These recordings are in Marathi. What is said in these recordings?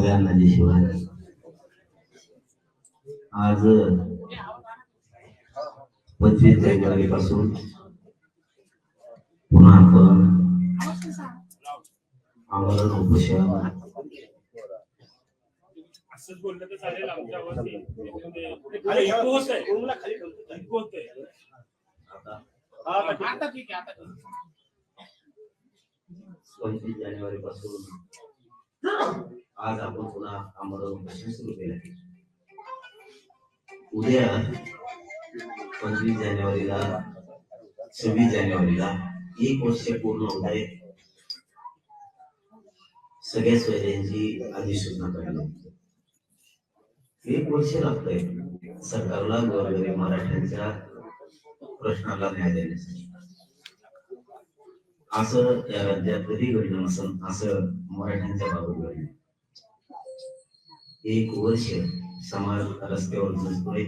सगळ्यांना जय शिवाय. आज 25 जानेवारी पासून पुन्हा आपण आमरण उपोषण असंच बोललं तर चालेल. आमच्यावरती खाली होतंय आता ठीक आहे. आता 25 जानेवारी पासून आज आपण पुन्हा आमरण उपोषण सुरू केलं. उद्या 25 जानेवारीला 26 जानेवारीला 1 वर्ष पूर्ण होत आहे. सगळ्या सोयऱ्यांची अधिसूचना काढली. 1 वर्ष लागतंय सरकारला गोरगरीब मराठ्यांच्या प्रश्नाला न्याय देण्यासाठी. असं या राज्यात कधी घडलं नसेल, असं मराठ्यांच्या बाबत घडलं. 1 वर्ष समाज रस्त्यावर झुजतोय.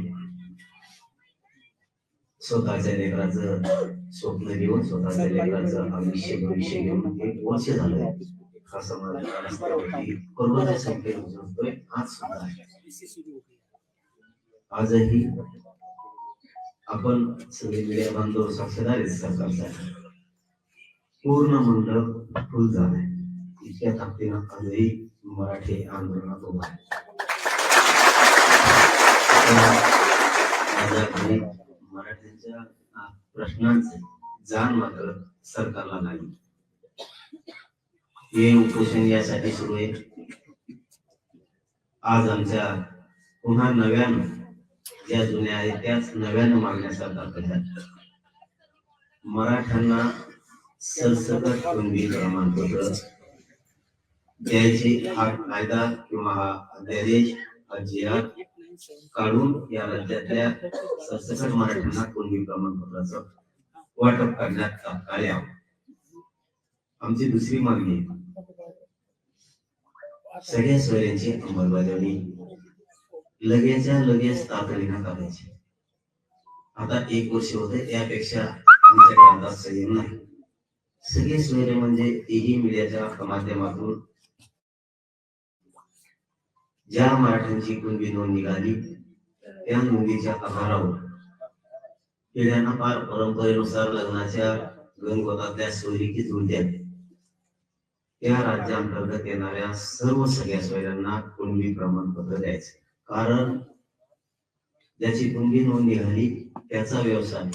स्वतःच्या लेकराचं स्वप्न घेऊन, स्वतःच्या लेकराचं आयुष्य भविष्य घेऊन 1 वर्ष झालंय हा समाज रस्त्यावरती करोडोच्या संख्येने झुजतोय. आज सुद्धा आजही आपण सगळे मीडिया बांधव साक्षीदार आहेत. सरकारचा पूर्ण मंडप फुल झालाय. इतक्या ताकदीनं आजही मराठी आंदोलनात उभा आहे. मराठ्यांच्या प्रश्नांचे जाण मात्र सरकारला नाही. हे उपोषण यासाठी सुरू आहे. आज आमच्या पुन्हा नव्यानं ज्या जुन्या आहेत त्याच नव्यानं मागण्या सरकारकडे. मराठ्यांना सरसकट कुणबी प्रमाणपत्र द्यायचे हा कायदा किंवा हा अध्यादेश जी.आर काढून या राज्यातल्या सरसकट मराठ्यांना कुणबी प्रमाणपत्राचं वाटप करण्यात तात्काळ यावं. आमची दुसरी मागणी आहे सगळ्या सोयऱ्यांची अंमलबजावणी लगेचच्या लगेच तातडीनं करायची. आता 1 वर्ष होते, त्यापेक्षा आमच्याकडे अंदाज संयम नाही. सगळे सोयरे म्हणजे तेही मीडियाच्या माध्यमातून ज्या मराठ्यांची कुणबी नोंद निघाली त्या नोंदीच्या आधारावर पिढ्यांना फार परंपरेनुसार लग्नाच्या गणगोतातल्या सोयरीकी जुळत्या त्या राज्यांतर्गत येणाऱ्या सर्व सगळ्या सोयऱ्यांना कुणबी प्रमाणपत्र द्यायचे. कारण ज्याची कुणबी नोंद निघाली त्याचा व्यवसाय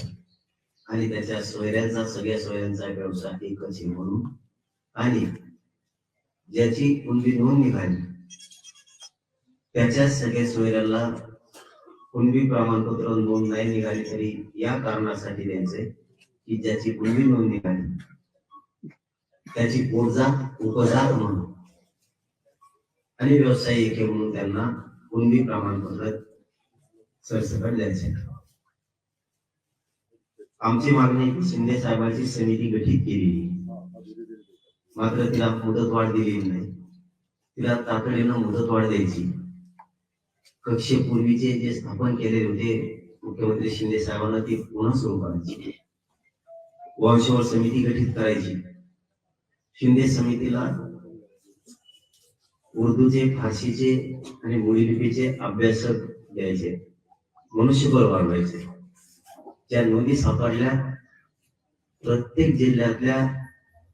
आणि त्याच्या सोयऱ्यांचा सगळ्या सोयऱ्यांचा व्यवसाय एकच आहे म्हणून, आणि ज्याची कुणबी नोंद निघाली त्याच्या सगळ्या सोयऱ्याला कुणबी प्रमाणपत्र नोंद नाही निघाली तरी या कारणासाठी द्यायचंय की ज्याची कुणबी नोंद निघाली त्याची पोटजात उपजात म्हणून आणि व्यावसायिक म्हणून त्यांना कुणबी प्रमाणपत्र सरसकट द्यायचे. आमची मागणी शिंदे साहेबांची समिती गठीत केली, मात्र तिला मुदतवाढ दिली नाही. तिला तातडीनं मुदतवाढ द्यायची. कक्षे पूर्वीचे जे स्थापन केलेले होते मुख्यमंत्री शिंदे साहेबांना ती पुन्हा सुरू करायची. वंशवर समिती गठीत करायची. शिंदे समितीला उर्दूचे, फारसीचे आणि मोडी लिपीचे अभ्यासक द्यायचे, मनुष्यबळ वाढवायचे. ज्या नोंदी सापडल्या प्रत्येक जिल्ह्यातल्या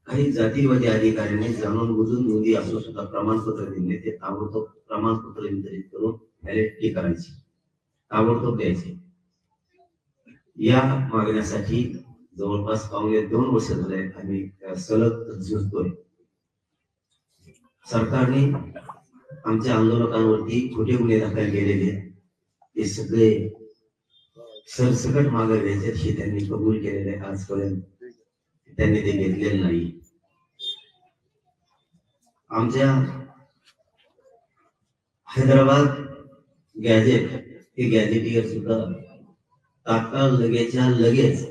काही जातीवादी अधिकाऱ्यांनी जाणून बुजून नोंदी असून सुद्धा प्रमाणपत्र दिले, ते ताबडतोब प्रमाणपत्र वितरित करून व्हॅलिडिटी करायची, ताबडतोब द्यायचे. या मागण्यासाठी जवळपास पावणे 2 वर्ष झाले आम्ही सलग झुजतोय. सरकारने आमच्या आंदोलकांवरती खोटे गुन्हे दाखल केलेले ते सगळे सरसकट मागे घ्यायचे हे त्यांनी कबूल केलेले. आजपर्यंत त्यांनी ते घेतलेले नाही. आमच्या हैदराबाद गॅजेट हे गॅजेटियर सुद्धा तात्काळ लगेचच्या लगेच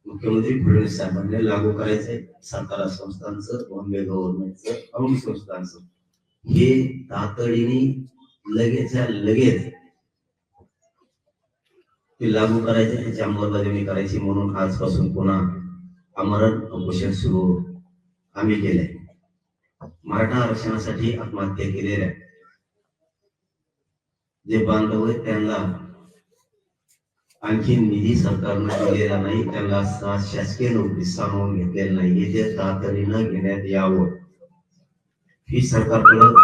मुख्यमंत्री फडणवीस साहेबांनी लागू करायचंय. सातारा संस्थांचं, बॉम्बे गव्हर्नमेंटचं, औंध संस्थांचं हे तातडीने लगेचच्या लगेच ते लागू करायचे, त्याची अंमलबजावणी करायची. म्हणून आजपासून पुन्हा आमरण उपोषण सुरू आम्ही केलंय. मराठा आरक्षणासाठी आत्महत्या केलेल्या जे बांधव आहेत त्यांना आणखी निधी सरकारनं दिलेला नाही, त्यांना शासकीय नोकरी सामावून घेतलेली नाही, हे ते तातडीनं घेण्यात यावं ही सरकारकडं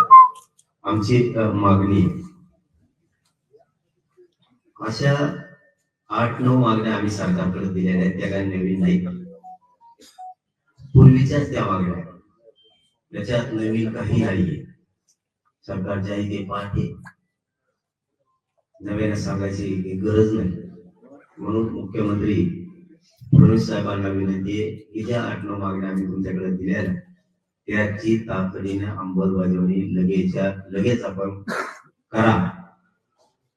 आमची मागणी. अशा 8-9 मागण्या आम्ही सरकारकडे दिलेल्या आहेत, त्या काही नवीन नाही, पूर्वीच्याच त्या मागण्या, त्याच्यात नवीन काही नाहीये. सरकारच्या इथे पाठ आहे, नव्याने सांगायची गरज नाही. म्हणून मुख्यमंत्री फडणवीस साहेबांना विनंती आहे की ज्या 8-9 मागण्या आम्ही तुमच्याकडे दिल्या त्याची तातडीने अंमलबजावणी लगेच आपण करा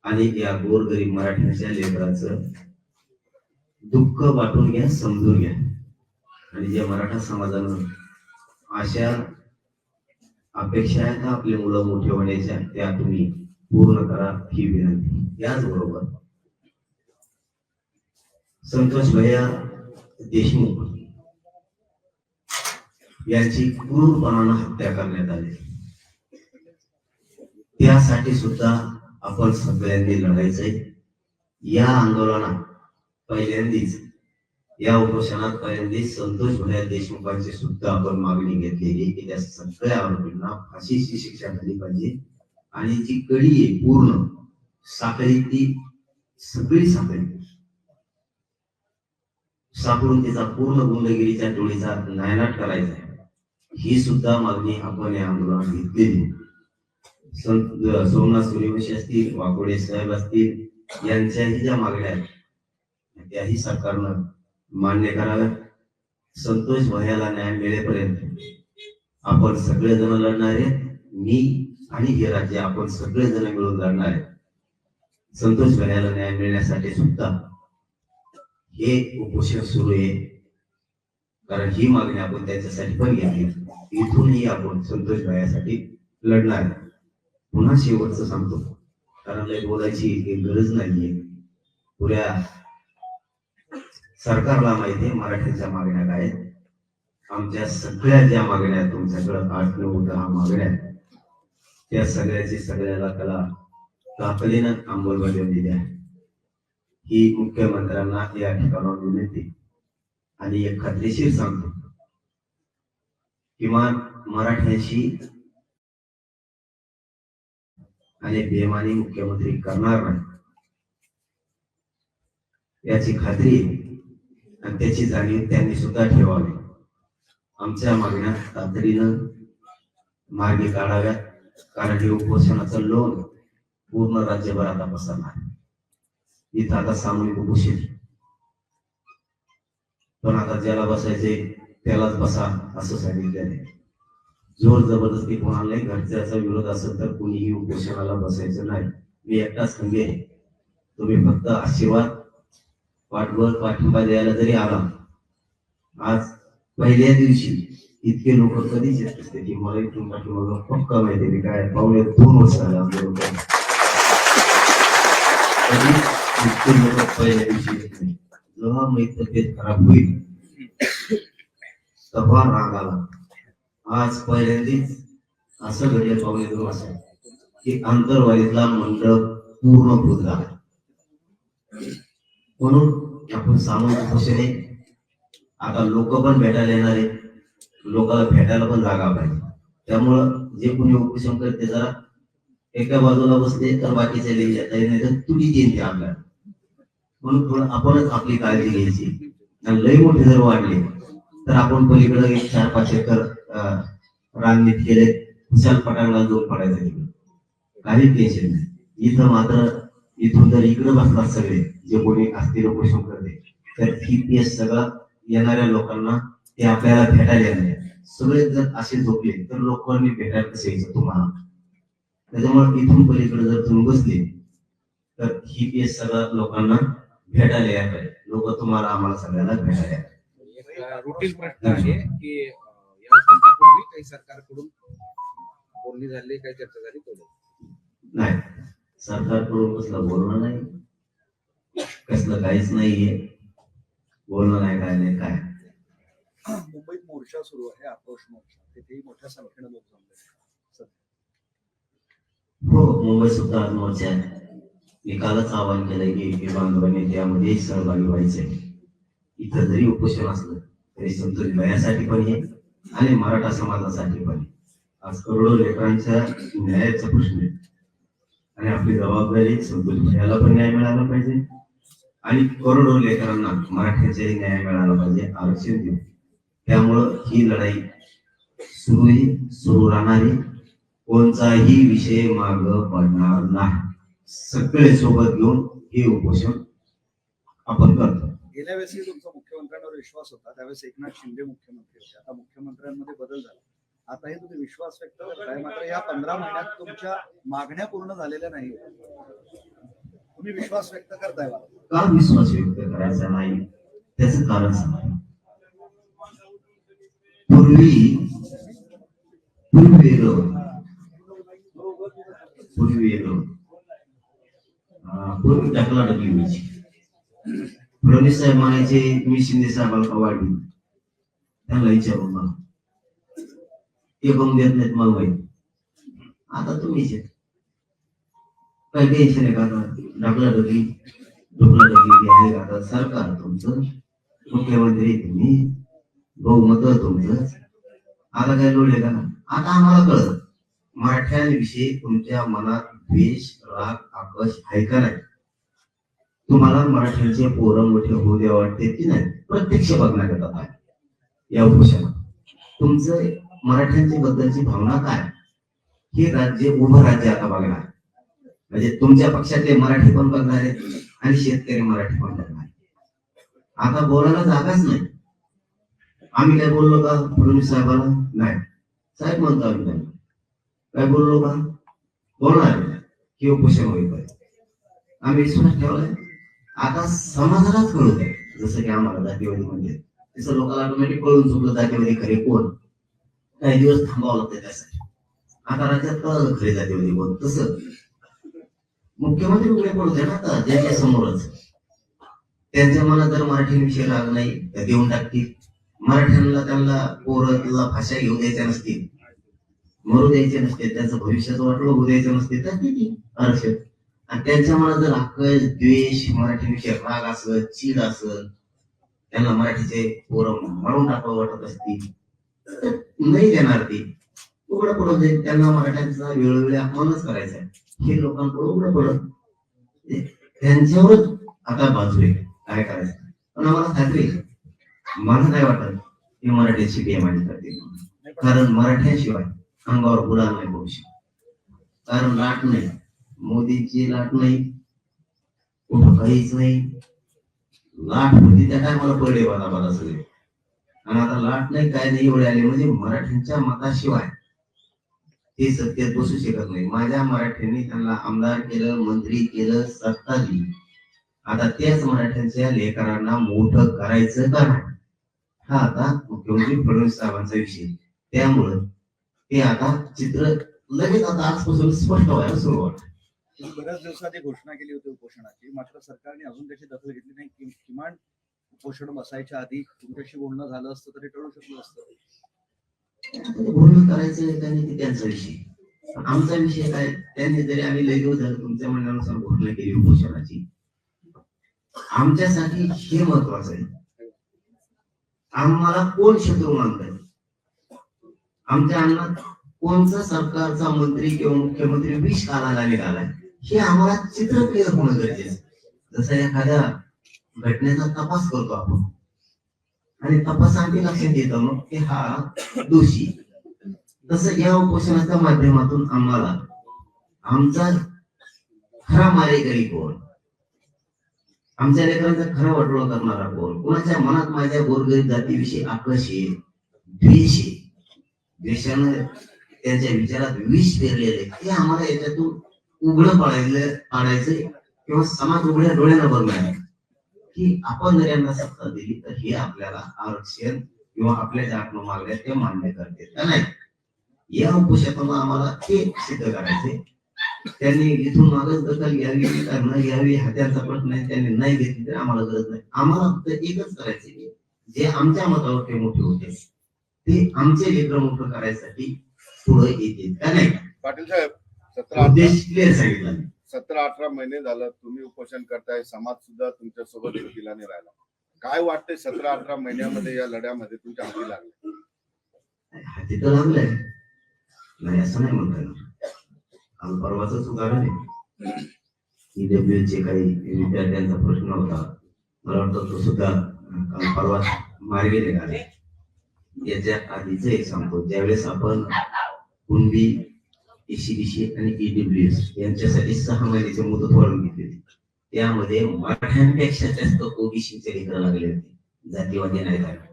आणि या गोरगरीब मराठ्यांच्या लेकरांचं दुःख वाटून घ्या, समजून घ्या. आणि जे मराठा समाजानं अशा अपेक्षा आहेत आपले मुलं मोठे होण्याच्या, त्या तुम्ही पूर्ण करा ही विनंती. याचबरोबर संतोष भैया देशमुख यांची क्रूरपणानं हत्या करण्यात आली, त्यासाठी सुद्धा आपण सगळ्यांनी लढायचंय. या आंदोलनात पहिल्यांदाच, या उपोषणात पहिल्यांदाच संतोष भैया देशमुखांची सुद्धा आपण मागणी घेतलेली की त्या सगळ्या आरोपींना फाशीची शिक्षा झाली पाहिजे. आणि जी कडी आहे पूर्ण साखळी, ती सगळी साखळी सापडून तिचा पूर्ण गुंडगिरीच्या टोळीचा नायनाट करायचा आहे, ही सुद्धा मागणी आपण या आंदोलनात घेतलेली. सोमनाथ सूर्यवंशी असतील, वाकोडे साहेब असतील, यांच्याही ज्या मागण्या आहेत त्याही सरकारनं मान्य कराव्या. संतोष भैयाला न्याय मिळेपर्यंत आपण सगळेजण लढणार आहे. मी आणि हे राज्य आपण सगळेजण मिळून लढणार आहे. संतोष भैयाला न्याय मिळण्यासाठी सुद्धा हे उपोषण सुरू आहे, कारण ही मागणी आपण त्याच्यासाठी पण घेतली. इथूनही आपण संतोष भैयासाठी लढणार आहे. पुन्हा शेवटचं सांगतो, कारण लय बोलायची गरज नाहीये. पुऱ्या सरकारला माहिती आहे मराठ्यांच्या मागण्या काय. आमच्या सगळ्या ज्या मागण्या तुमच्याकडे 8-9-10 मागण्या, त्या सगळ्याची सगळ्याला त्याला तातडीनं अंमलबजावणी द्या ही मुख्यमंत्र्यांना या ठिकाणावर विनंती. आणि एक खात्रीशीर सांगतो, किमान मराठ्यांशी आणि बेमानी मुख्यमंत्री करणार नाही याची खात्री आणि त्याची जाणीव त्यांनी सुद्धा ठेवावी. आमच्या मागण्या तातडीनं मार्गी काढाव्यात, कारण हे उपोषणाचं लोन पूर्ण राज्यभर आता पसरणार. इथं आता सामूहिक उपोषण, पण आता ज्याला बसायचे त्यालाच बसा असं सांगितलेलं. जोर जबरदस्ती कोणालाही घरच्याचा विरोध असेल तर कुणीही उपोषणाला बसायचं नाही. मी एकटाच खंबीर आहे. तुम्ही फक्त आशीर्वाद पाठिंबा द्यायला जरी आला. आज पहिल्या दिवशी इतके लोक कधीच येत असते की मला इथून पाठीमागं पक्का माहिती आहे काय 2.5 वर्ष झाले आंदोलन करून. इतके लोक पहिल्या दिवशी येत नाही. जेव्हा माझी तब्येत खराब होईल तेव्हा राग आला. आज पहिल्यांदाच असं घडलं 2.5 वर्ष की आंतरवालीतला मंडप पूर्ण बुजला. म्हणून आपण सामूहिक उपोषण आहे. आता लोक पण भेटायला येणार आहे, लोकांना भेटायला पण जागा पाहिजे. त्यामुळं जे कोणी उपोषण करते जरा एका बाजूला बसते तर बाकीचे लई येता नाही तर तुडी देते आपल्याला. म्हणून थोडं आपणच आपली काळजी घ्यायची. आणि लई मोठे जर वाढले तर आपण पलीकडे 4-5 एकर रान नीट केले, विशाल पटांगला जोर पडायचा तिकडे, काही टेन्शन नाही. इथं मात्र इथून जर इकडे बसतात सगळे जे कोणी असतील उपोषण करते तर TPS सगळं येणाऱ्या लोकांना ते आपल्याला भेटायला येणार. सगळे जर असे झोपले तर लोकांनी भेटायला कसं यायचं तुम्हाला. त्याच्यामुळे इथून पलीकडे जर तुम्ही बसले तर TPS सगळं लोकांना भेटायला यायला, लोक तुम्हाला आम्हाला सगळ्यांना भेटायला. रुटीन प्रश्न आहे की या पूर्वी काही सरकारकडून बोलणी झाली, काही चर्चा झाली नाही. सरकारकडून कसलं बोलणं नाही, कसलं काहीच नाहीये. बोलणं नाही, काय नाही. काय मुंबईत मोर्चा सुरू आहे, आक्रोश मोर्चा, तिथेही मोठ्या संख्येने लोक जमले. हो, मुंबई सुद्धा आज मोर्चा आहे. मी कालच आवाहन केलंय की बांधवांनी त्यामध्ये सहभागी व्हायचंय. इथं जरी उपोषण असलं तरी समजून न्यायासाठी पण आहे आणि मराठा समाजासाठी पण आहे. आज करोडो लेकरांच्या न्यायाचा प्रश्न आहे आणि आपली जबाबदारी समजून न्यायाला पण न्याय मिळाला पाहिजे आणि करोडो लेकरांना मराठ्यांचाही न्याय मिळाला पाहिजे. आरक्षण देऊ. त्यामुळं ही लढाई सुरू राहणारी, कोणताही विषय माग पडणार नाही. सगळे सोबत घेऊन हे उपोषण आपण करतो. गेल्या वेळेस तुमचा मुख्यमंत्र्यांवर विश्वास होता, त्यावेळेस एकनाथ शिंदे मुख्यमंत्री होते. आता मुख्यमंत्र्यांमध्ये बदल झाला, आताही तुम्ही विश्वास व्यक्त करताय, मात्र या 15 महिन्यात तुमच्या मागण्या पूर्ण झालेल्या नाही. तुम्ही विश्वास व्यक्त करताय का विश्वास व्यक्त करायचा नाही त्याचं कारण सांगा. पूर्वी टाकला टाकली व्हायची. फडणवीस साहेब म्हणायचे मी शिंदे साहेबाला का वाढवी, त्यांना विचारून मला ते करून देत नाहीत मला माहित. आता तुम्हीच काही टेन्शन आहे का? ढकलाढकली आहे आता सरकार तुमचं, मुख्यमंत्री तुम्ही, बहुमत तुमचं. आता काय लोड आहे का? आता आम्हाला कळत मराठ्यांविषयी तुमच्या मनात द्वेष, राग, आक्रोश आहे का नाही? तुम्हाला मराठ्यांचे पोरं मोठे होऊ द्या वाटते की नाही? प्रत्यक्ष बघण्यात येतात आहे या उपोषणात. तुमचं मराठ्यांच्या बद्दलची भावना काय? हे राज्य उभं राज्य आता बघणार, म्हणजे तुमच्या पक्षातले मराठी पण बघणार आहेत आणि शेतकरी मराठी पण बघणार आहेत. आता बोलायला जागाच नाही. आम्ही काय बोललो का फडणवीस साहेबांना? नाही. साहेब म्हणतो आम्ही त्यांना काय बोललो का? बोलणार की उपोषण होईल पाहिजे. आम्ही विश्वास ठेवलाय. आता समाजालाच कळू द्या, जसं की आम्हाला जातीवादी म्हणजे तसं लोकांना ऑटोमॅटिक कळून चुकलं जातीवादी खरे कोण. काही दिवस थांबावं लागतं त्यासाठी. आता राज्यात कळलं खरे जातीवादी कोण. तसं मुख्यमंत्री उघडे पडू द्या ना आता त्यांच्या समोरच. त्यांच्या मनात जर मराठीविषयी राग नाही तर देऊन टाकतील. मराठ्यांना त्यांना पोरला भाषा घेऊ द्यायच्या नसतील, मरू द्यायचे नसते, त्यांचं भविष्याचं वाटलं होऊ द्यायचं नसते तर किती आरक्षण. आणि त्यांच्या मनात जर आकल, द्वेष, मराठीविषयी राग असेल, चीड असेल, त्यांना मराठीचे पोरं मारून टाकावं वाटत असतील तर नाही देणार. ते उघडं पडत जाईल. त्यांना मराठ्यांचा वेळोवेळी अपमानच करायचा आहे. हे लोकांकडून उघडं पडत त्यांच्यावरच आता बाजू आहे काय करायचं. पण आम्हाला खात्री, मला नाही वाटत हे मराठ्याची बेमानी करतील, कारण मराठ्याशिवाय अंगावर गुलाल नाही पडू शकत. कारण लाट नाही, मोदीची लाट नाही, कुठं काहीच नाही. लाट होती त्या टायमाला पडले बाला सगळे, आणि आता लाट नाही काय नाही एवढे आले म्हणजे मराठ्यांच्या मताशिवाय ते सत्तेत बसू शकत नाही. माझ्या मराठ्यांनी त्यांना आमदार केलं, मंत्री केलं, सत्ता दिली. आता त्याच मराठ्यांच्या लेकरांना मोठं करायचं का नाही, हा आता मुख्यमंत्री फडणवीस साहेबांचा विषय. त्यामुळं ते आता चित्र लगेच आता आजपासून स्पष्ट व्हायला सुरुवात. बऱ्याच दिवसात घोषणा केली होती उपोषणाची, मात्र सरकारने अजून त्याची दखल घेतली नाही. किमान उपोषण बसायच्या आधी तुमच्याशी बोलणं झालं असतं तरी टळू शकलं असतं. बोलणं करायचं त्यांनी त्यांचा विषय, आमचा विषय काय? त्यांनी जरी आम्ही लगेच झालं तुमच्या म्हणण्यानुसार घोषणा केली उपोषणाची, आमच्यासाठी हे महत्वाचं आहे. आम्हाला कोण शत्रू मानताय? आमच्या अन्नात कोणचा सरकारचा मंत्री किंवा मुख्यमंत्री विष काढायला निघालाय हे आम्हाला चित्र क्लिअर होणं गरजेचं. जसं एखाद्या घटनेचा तपास करतो आपण आणि तपासांती लक्षात येतं मग की हा दोषी, तसं या उपोषणाच्या माध्यमातून आम्हाला आमचा खरा मारेकरी कोण, आमच्या लेकरांचा खरा वाटोळा करणारा कोण, कोणाच्या मनात माझ्या गोरगरीब जातीविषयी आकर्ष आहे, द्वेष आहे, द्वेषानं त्यांच्या विचारात विष पेरलेले, ते आम्हाला याच्यातून उघडं पाडायचं किंवा समाज उघड्या डोळ्यानं बघणार की आपण जर यांना सत्ता दिली तर हे आपल्याला आरक्षण किंवा आपल्या ज्या आपण मागण्या ते मान्य करते का नाही. या उपोषणातून आम्हाला ते सिद्ध करायचे. त्यांनी इथून मागच दखल घ्यावी का न घ्यावी हा त्यांचा प्रश्न आहे. त्यांनी नाही घेतली तर आम्हाला गरज नाही. आम्हाला फक्त एकच करायचे, जे आमच्या मतावर ते मोठे होते ते आमचे लेकर मोठं करायसाठी पुढे येतील का नाही. पाटील साहेब, उद्देश क्लिअर सांगितला मी. 17-18 महिने झालं तुम्ही उपोषण करताय, समाज सुद्धा तुमच्या सोबत एकदिलाने राहिला. काय वाटतंय 17-18 महिन्यामध्ये या लढ्यामध्ये तुमच्या हाती लागले? हाती तर लागलंय, नाही असं नाही म्हणता येणार. काल परवाच उदाहरण आहे, EWS चे काही विद्यार्थ्यांचा प्रश्न होता, मला वाटतं तो सुद्धा काल परवा मार्गी निघाला. याच्या आधीच एक सांगतो, ज्यावेळेस आपण कुणबी, ECBC आणि EWS यांच्यासाठी 6 महिन्याची मुदत वाढवून घेतली होती, त्यामध्ये मराठ्यांपेक्षा जास्त ओबीसीचे लेकरं लागले होते, जातीवादी नाही झाले.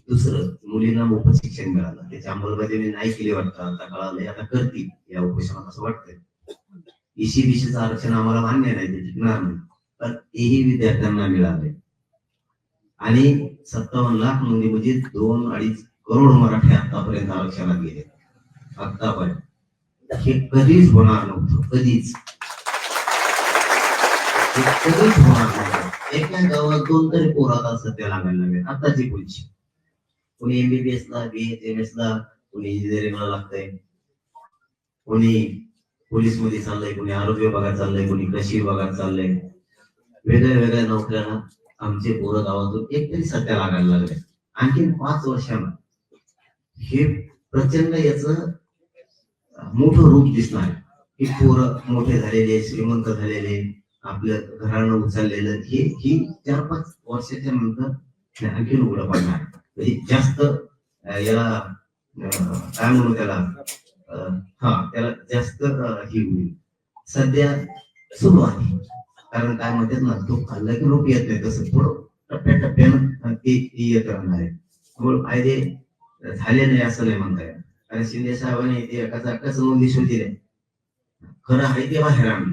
दुसरं, मुलींना मोफत शिक्षण मिळालं, त्याची अंमलबजावणी नाही केली वाटतं, आता कळालंय, आता करतील या उपोषणात असं वाटतंय. ECBCचं आरक्षण आम्हाला मान्य नाही, ते टिकणार नाही, पण तेही विद्यार्थ्यांना मिळाले. आणि 57 लाख नोंदी म्हणजे 2-2.5 करोड मराठी आतापर्यंत आरक्षणात गेले. आतापर्यंत हे कधीच होणार नव्हतं, कधीच होणार नव्हतं. एका गावात 2 तरी पोरात सध्या लागायला लागले आताची पुढची. कोणी MBBS ला, BHMS ला, कोणी इंजिनिअरिंगला लागतंय, कोणी पोलीस मध्ये चाललंय, कोणी आरोग्य विभागात चाललंय, कोणी कृषी विभागात चाललंय. वेगळ्या वेगळ्या नोकऱ्याला आमचे पोरं गावातून एक तरी सध्या लागायला लागले. आणखी 5 वर्षांना हे प्रचंड याचं मोठं रूप दिसणार की पोरं मोठे झालेले, श्रीमंत झालेले, आपल्या घरानं उचललेलं, ही 4-5 वर्षाच्या नंतर आणखी उघडं पडणार. म्हणजे जास्त याला काय म्हणू त्याला, त्याला जास्त ही होईल. सध्या सुरू आहे, कारण काय म्हणतात ना, तो खाल्ला की रोप येत नाही, तसं थोडं टप्प्याटप्प्यानं ते येत राहणार आहे. त्यामुळे फायदे झाले नाही असं नाही म्हणता येईल. कारण शिंदे साहेबांनी ते एकाच नोंदी शोधले, खरं आहे ते बाहेर आणलं.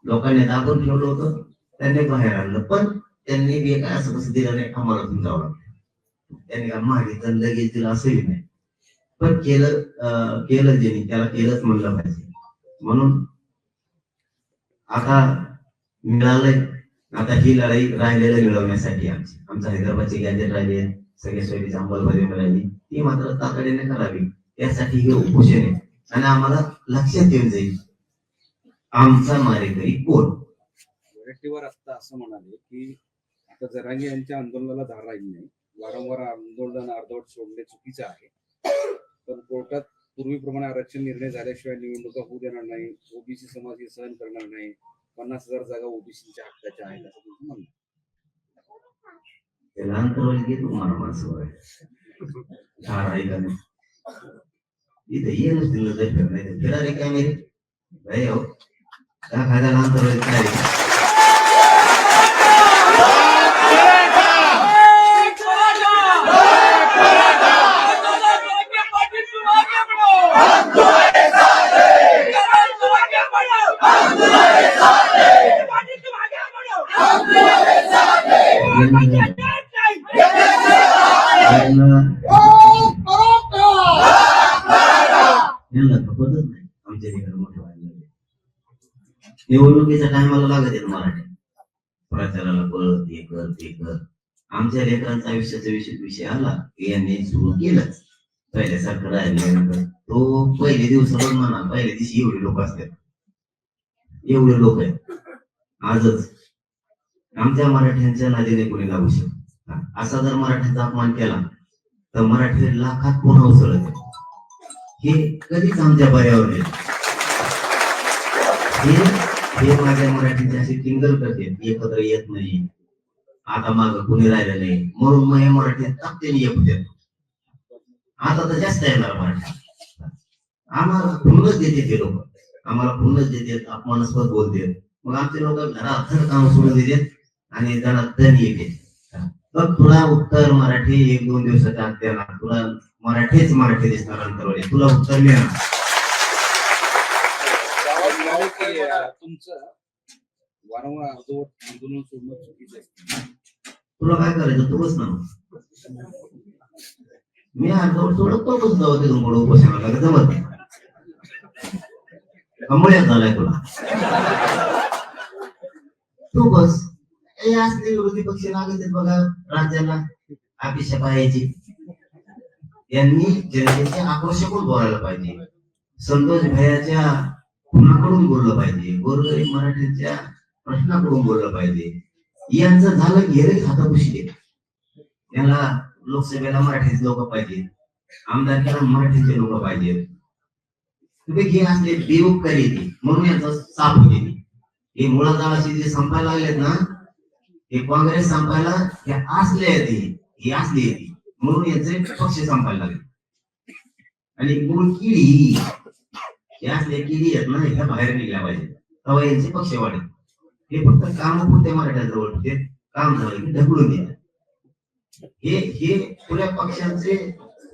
लोकांनी दाबून ठेवलं होतं, त्यांनी बाहेर आणलं, पण त्यांनी बी काय असं कसं दिलं नाही, आम्हाला तुम्ही जावं लागतं. त्यांनी का मागितलं लगेच दिलं असंही नाही, पण केलं ज्यांनी त्याला केलंच म्हणलं पाहिजे. म्हणून आता मिळालंय, आता ही लढाई राहिलेलं मिळवण्यासाठी आमचं हैदराबादचे गॅजेट राहिले, सगळ्या सोयीची अंमलबजावणी राहिली, ती मात्र तातडीने करावी. त्यासाठी हे उपोषण आहे. आणि आम्हाला लक्षात येऊन जाईल आमचा मारेकरी कोण. वैयक्तिकवर आता असं म्हणाले की आता जरांगे यांच्या आंदोलनाला धार राहिली नाही, वारंवार आंदोलन अर्धवट सोडणे चुकीचे आहे, पण कोर्टात पूर्वीप्रमाणे आरक्षण निर्णय झाल्याशिवाय निवडणुका होऊ देणार नाही, ओबीसी समाज हे सहन करणार नाही, 50,000 जागा ओबीसीच्या हक्काच्या आहेत असं तुमचं म्हणणं. त्याला अंतरावली तुम्हाला माणसं धार आहे का नाही, इथे ये नसतील नजर फिरणार फिरा रे काय मेरे भाई हो, त्या खायला अंतरावली काय खपतच नाही. आमच्या ठिकाणी मोठे व्हायला लागले, निवडणुकीच्या टायमाला लागत आहे मराठी प्रचाराला, पळत हे कर ते कर. आमच्या लेकरांचा आयुष्याचा विषय आला की यांनी सुरू केलंच. पहिल्यासारखं राहिल्यानंतर तो पहिले दिवस म्हणा, पहिल्या दिवशी एवढे लोक असतात, एवढे लोक आहेत. आजच आमच्या मराठ्यांच्या नादीने कोणी लागू शकत. असा जर मराठ्यांचा अपमान केला तर मराठी लाखात पुन्हा उसळत. हे कधीच आमच्या पर्यावर नाही. हे माझ्या मराठीचे असे टिंगल करते, एकत्र येत नाही, आता माग कुणी राहिलं नाही, म्हणून मग हे मराठी ताकदीने येत होते. आता तर जास्त येणार मराठी. आम्हाला खुन्नस देते ते लोक, आम्हाला खुन्नस देतात, अपमानास्पद बोलतात. मग आमचे लोक घरात काम सोडून देतात आणि घरात धन येते. मग तुला उत्तर मराठी 1-2 दिवसाच्या आत देणार, तुला मराठी दिसणार अंतरवली, तुला उत्तर मिळणार. तुमचं वारंवार अर्धवट आंदोलन सोडणं चुकीचं आहे. तुला काय करायचं तू बस ना. मी अर्धवट सोडत तो बस जाऊ तिथून पुढे उपोषणाला जमत नाही. कंबळ्यात झालाय तुला, तू बस. हे असले विरोधी पक्ष लागत आहेत बघा राज्याला अपेक्षा पाहायची. यांनी जनतेचे आक्रोश पण बोलायला पाहिजे. संतोष भैयाच्या कुणाकडून बोललं पाहिजे, गोरगरीब मराठ्यांच्या प्रश्नाकडून बोललं पाहिजे. यांचं झालं गेलं हातापुशी दे. त्याला लोकसभेला मराठीचे लोक पाहिजे, आमदारकीला मराठीचे लोक पाहिजे. तुम्ही हे असले बेउपकारी ते म्हणून यांचा साफ होते. हे मुळाजाळाशी जे संपायला लागलेत ना, हे काँग्रेस संपायला हे असले येते, हे असले येते म्हणून यांचे पक्ष संपायला लागले. आणि मूळ किडी हे असले किडी आहेत ना, ह्या बाहेर निघल्या पाहिजे, तेव्हा यांचे पक्ष वाढेल. हे फक्त काम पुरते मराठ्याजवळ होते, काम झालं की ढकलून देतात. हे पुऱ्या पक्षांचे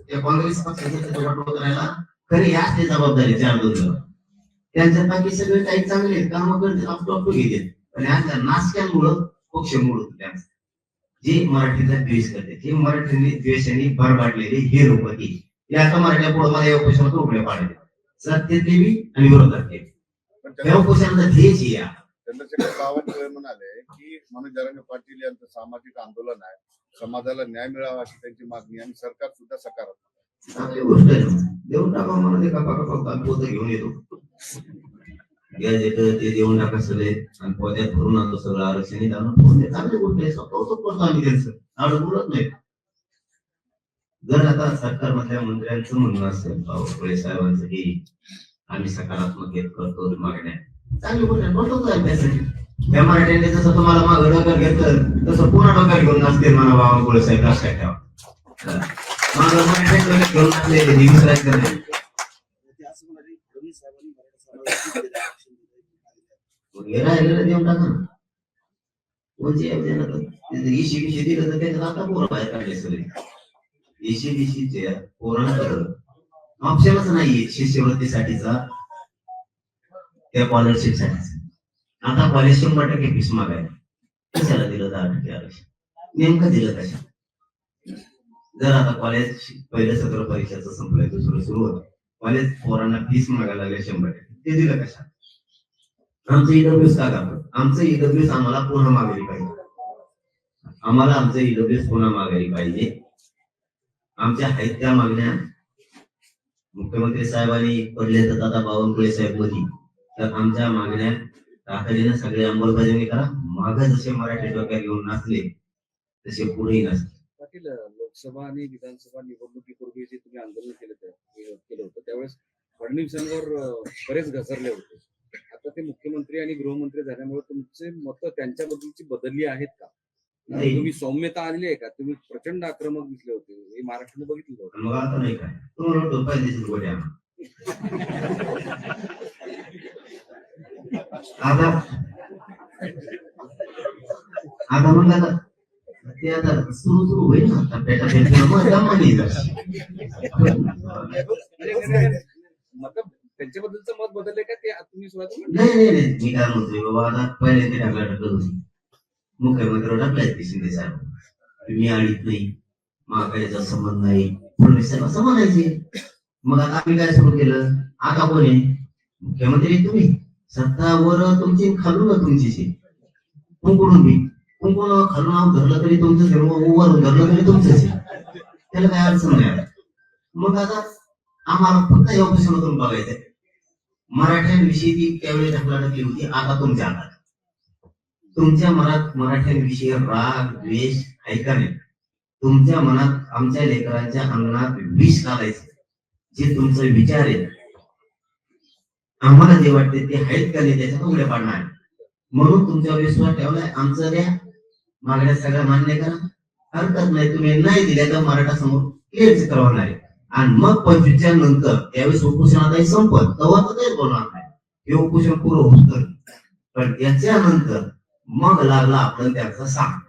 त्या काँग्रेस पक्षाचे वाटोळ करायला खरी असते जबाबदारी 4-2 जण. त्यांच्या बाकी सगळे काही चांगले काम करते, आपलं घेतात. आणि आता नाचक्यांमुळं पक्ष मोड त्यांचा, जे मराठीचा द्वेष करते, हे मराठीने द्वेषाने भरबाटलेले हे लोक ते आता मराठ्या पुढे मला या उपोषणात उघडे पाडले, सत्तेतले बी आणि विरोधात ते. पण त्या उपोषणाचा ध्येय या चंद्रशेखर बावनकुळे म्हणाले की मनोज जरांगे पाटील यांचं सामाजिक आंदोलन आहे, समाजाला न्याय मिळावा अशी त्यांची मागणी, आणि सरकार सुद्धा सकारात्मक. चांगली गोष्ट आहे. देऊन टाका मला ते पोत घेऊन येतो, ते देऊन टाका सगळे आणि पोत्यात भरून आणतो सगळं आरक्षण चांगली गोष्ट आहे. कौतुक करतो आम्ही त्यांचं, आवड बोलत नाही. जर आता सरकार मधल्या मंत्र्यांचं म्हणणं असेल बावनकुळे साहेबांचं की आम्ही सकारात्मक करतो मागण्या, चांगली गोष्ट आहे, बोलतो त्यासाठी. त्या मराठ्यांनी जसं तुम्हाला मागं डोक्यात घेतलं तसं पुन्हा डोक्यात घेऊन नसतील मला बावनकुळे साहेब, लक्षात ठेवा. मागं मराठ्यांनी डोक्यात घेऊन नसलेले विसरायचं नाही. देऊन टाका ना, कोणची ECBC दिलं तर त्याच्यात आता पोरं बाहेर काढले सगळे. ECBCच्या पोरांकडं ऑप्शनच नाहीये शिष्यवृत्तीसाठीचा, त्या स्कॉलरशिप साठी. आता कॉलेज 100% फीस मागायला कशाला दिलं 10% आरक्षण, नेमकं दिलं कशा? जर आता कॉलेज पहिल्या सत्र परीक्षेचं संपलंय, दुसरं सुरू होतं, कॉलेज पोरांना फीस मागायला लागले 100%, ते दिलं कशा? आमचं ईडब्ल्यूएस का करतो? आमचं ईडब्ल्यूएस आम्हाला पुन्हा मागायला पाहिजे, आम्हाला आमचं ईडब्ल्यूएस पुन्हा मागायला पाहिजे. आमच्या आहेत त्या मागण्या मुख्यमंत्री साहेबांनी पडले तर दादा बावनकुळे साहेब मोदी, तर आमच्या मागण्या तातडीनं सगळे अंमलबजावणी करा. मागे जसे मराठी डोक्यात घेऊन नसले तसे पुढेही नसले. पाटील, लोकसभा आणि विधानसभा निवडणुकीपूर्वी जे तुम्ही आंदोलन केलं होतं त्यावेळेस फडणवीसांवर बरेच घसरले होते. आता ते मुख्यमंत्री आणि गृहमंत्री झाल्यामुळे तुमचे मत त्यांच्याबद्दलची बदलली आहेत का? तुम्ही सौम्यता आलेली आहे का? तुम्ही प्रचंड आक्रमक दिसले होते, हे महाराष्ट्राने बघितलं होतं. मग आता नाही काय तुम्हाला डोक्यात दिसत गोड्या. आता म्हणलं ते आता सुरू होईल ना मत त्यांच्याबद्दलचं मत बदलले का ते तुम्ही स्वतः? नाही, मी काय म्हणतोय बाबा, आता पहिले ते ढाकला ढकलत होती, मुख्यमंत्र्यावर ढकलायच ते शिंदे साहेब, मी आडीत नाही, महागाईचा संबंध नाही, फडणवीस साहेब असं म्हणायचे. मग आता आम्ही काय सुरू केलं, आता कोण आहे मुख्यमंत्री? तुम्ही सत्तावर तुमची, खालून तुमची, कुंकडून बी कुंकून खालून धरलं तरी तुमचं, वरून धरलं तरी तुमचंच आहे, त्याला काय अडचण नाही. मग आता आम्हाला फक्त या ऑफिसमधून बघायचंय, मराठ्यांविषयी ती त्यावेळी ढकलाढकली होती, आता तुमच्या हातात. तुमच्या मनात मराठ्यांविषयी राग द्वेष आहे का नाही? तुमच्या मनात आमच्या लेकरांच्या अंगणात विष घालायचं जे तुमचे विचार आहेत, आम्हाला जे वाटते ते आहेत का नाही त्याच्यात उघड्या पाडणार. म्हणून तुमच्यावर विश्वास ठेवलाय. आमचं द्या मागण्या सगळ्या मान्य करा, हरकत नाही. तुम्ही नाही दिल्या तर मराठा समोर क्लिअर चित्र होणार आहे. आणि मग 25च्या नंतर त्यावेळेस उपोषण आता संपत तेव्हा तर काहीच बोलणार नाही, हे उपोषण पुरं होत. पण याच्यानंतर मग लागला आपण त्याचा सांग.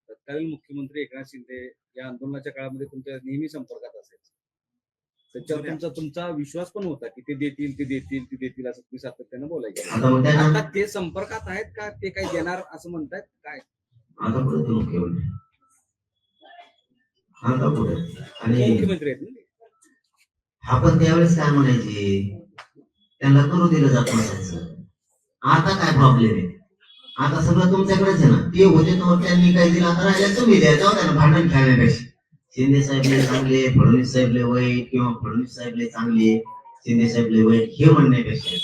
तत्कालीन मुख्यमंत्री एकनाथ शिंदे या आंदोलनाच्या काळामध्ये तुमच्या नेहमी संपर्कात असायचे, त्याच्यावर तुमचा विश्वास पण होता की ते देतील असं तुम्ही सातत्यानं बोलायचे. आता ते संपर्कात आहेत का? ते काही देणार असं म्हणतायत काय? आता पुढे मुख्यमंत्री, आता पुढे आणि मुख्यमंत्री आहेत ना, आपण त्यावेळेस काय म्हणायचे, त्यांना करू दिलं जात नसायचं. आता काय प्रॉब्लेम आहे? आता सगळं तुमच्याकडेच आहे ना. ते होते तर त्यांनी काय दिलं, आता राहिल्या तुम्ही द्या, जाऊ त्यांना भांडण खेळण्यापेक्षा. शिंदे साहेबले चांगले, फडणवीस साहेबले वाईट, किंवा फडणवीस साहेबले चांगले, शिंदे साहेब लेवल हे म्हणण्यापेक्षा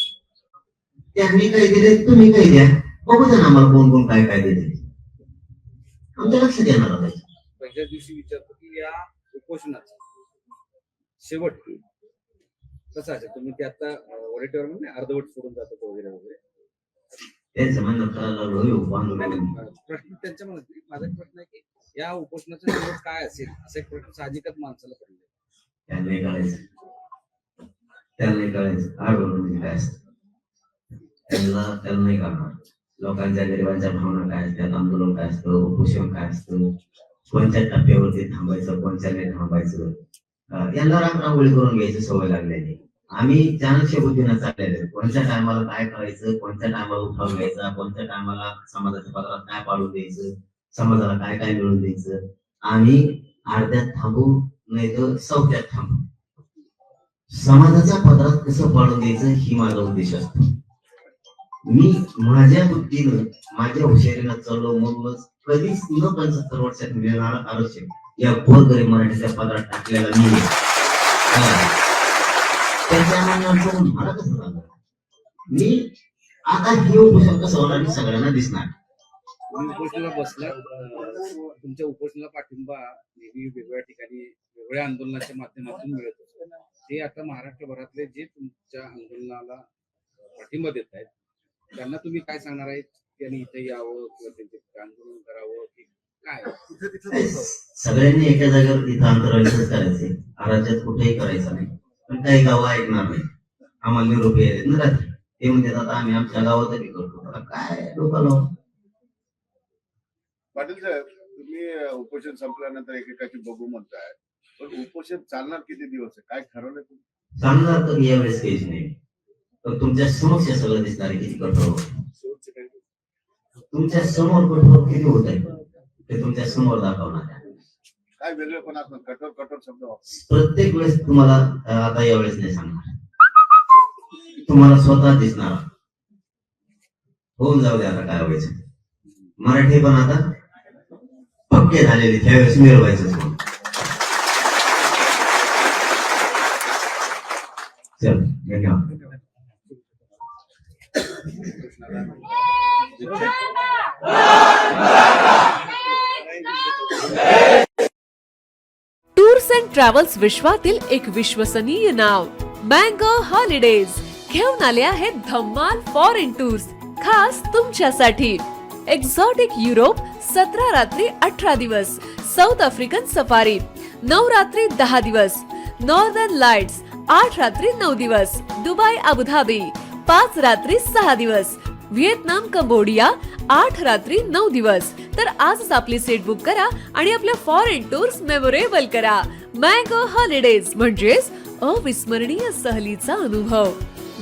त्यांनी काय दिले तुम्ही काय द्या, बघू द्या ना आम्हाला कोण कोण काय काय दिले, आमच्या लक्षात येणार पाहिजे. पहिल्या दिवशी विचारतो की या उपोषणाचा शेवट कसं असेल, तुम्ही ते आता ऑडिटवर म्हणजे अर्धवट सोडून जातात वगैरे वगैरे, त्यांचं म्हणणं करायला लागलो आंदोलन. प्रश्न त्यांच्या मनात नाही. माझा एक प्रश्न आहे की या उपोषणाचा शेवट काय असेल, असा एक प्रश्न साहजिकच माणसाला पडले. त्यांनी कळायचं आंदोलन म्हणजे काय असतं, त्यांना नाही कळणार. लोकांच्या गरिबांच्या भावना काय असतात, आंदोलन काय असतं, उपोषण काय असतं, कोणत्या टप्प्यावरती थांबायचं, कोणत्या नाही थांबायचं, यांना रांगोळी करून घ्यायची सवय लागलेली. आम्ही चाणक्य बुद्धीनं चाललेले, कोणत्या टायमाला काय करायचं, कोणत्या टायमाला उठाव घ्यायचा, कोणत्या टायमाला समाजाच्या पत्रात काय पाडून द्यायचं, समाजाला काय काय मिळून द्यायचं. आम्ही अर्ध्यात थांबू नाही तर चौथ्यात थांबू. समाजाच्या पत्रात कसं पाडून द्यायचं ही माझा उद्देश असतो. मी माझ्या बुद्धीनं माझ्या हुशारीनं चाललो, मग कधीच न 75 वर्षात मिळणार आरक्षण या गोरगरीब मराठीच्या पत्रात टाकलेला मी त्याच्या म्हणण्यावर मला कसं झालं, मी आता हे उपोषण कसं होणार सगळ्यांना दिसणार. तुम्ही उपोषणाला बसला, तुमच्या उपोषणाला पाठिंबा नेहमी वेगवेगळ्या ठिकाणी वेगवेगळ्या आंदोलनाच्या माध्यमातून मिळत होतं. ते आता महाराष्ट्रभरातले जे तुमच्या आंदोलनाला पाठिंबा देत आहेत त्यांना तुम्ही काय सांगणार आहे, त्यांनी इथे यावं किंवा त्यांचे आंदोलन करावं की काय? सगळ्यांनी एका जागेवर इथं अंतराळीच करायचंय, राज्यात कुठेही करायचं नाही. पण काही गावं ऐकणार नाही, आम्हाला निरोप येत ना रात्री, ते म्हणतात आता आम्ही आमच्या गावातही करतो. आता काय लोकांना. पाटील साहेब, तुम्ही उपोषण संपल्यानंतर एकेकाची बघू म्हणताय, पण उपोषण चालणार किती दिवस आहे, काय ठरवलंय तुम्ही? चालणार तर यावेळेस काहीच नाही, पण तुमच्या समक्ष सगळं दिसणार आहे किती कठोर, तुमच्या समोर कठोर किती होत आहे ते तुमच्या समोर दाखवणार आहे. काय वेगळेपणा कठोर कठोर शब्द प्रत्येक वेळेस तुम्हाला आता यावेळेस नाही सांगणार, तुम्हाला स्वतः दिसणार. होऊन जाऊ दे आता काय व्हायचं. मराठी पण आता पक्के झालेले, त्यावेळेस मिळवायचं. चल धन्यवाद. टूर्स अँड ट्रॅव्हल्स विश्वातील एक विश्वसनीय नाव मँगो हॉलिडेज घेऊन आले आहेत धम्माल फॉरेन टूर्स खास तुमच्यासाठी. एक्झॉटिक युरोप 17 रात्री 18 दिवस, साऊथ आफ्रिकन सफारी 9 रात्री 10 दिवस, नॉर्दर्न लाईट्स 8 रात्री 9 दिवस, दुबई अबुधाबी 5 रात्री 6 दिवस, व्हिएतनाम कंबोडिया 8 रात्री 9 दिवस. तर आजच आपली सीट बुक करा आणि आपल्या फॉरेन टूर्स मेमोरेबल करा. मँगो हॉलिडेज म्हणजेच अविस्मरणीय सहलीचा अनुभव.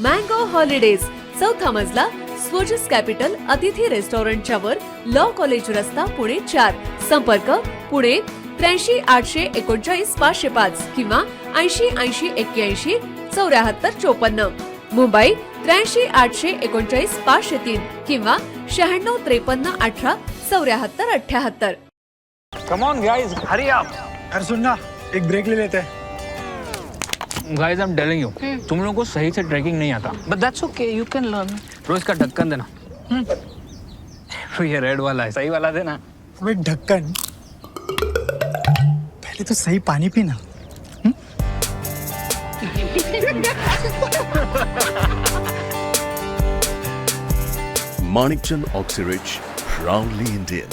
मँगो हॉलिडेज, चौथा मजला, स्वोजस कॅपिटल अतिथी रेस्टॉरंटच्या वर, लॉ कॉलेज रस्ता, पुणे 4. संपर्क पुणे 83 839 505 किंवा 80 80 81 74 54. मुंबई 83 839 503 किंवा 96 53 18 74 78. Come on guys, hurry up. अरे सुन ना, एक ब्रेक ले लेते हैं. Guys, I'm telling you, तुम लोगों को सही से ट्रैकिंग नहीं आता. But that's okay, you can learn. रोज का ढक्कन देना. तो ये रेड वाला है, सही वाला देना. अबे ढक्कन, पहले तो सही पानी पीना. Manikchand Oxyrich, proudly Indian.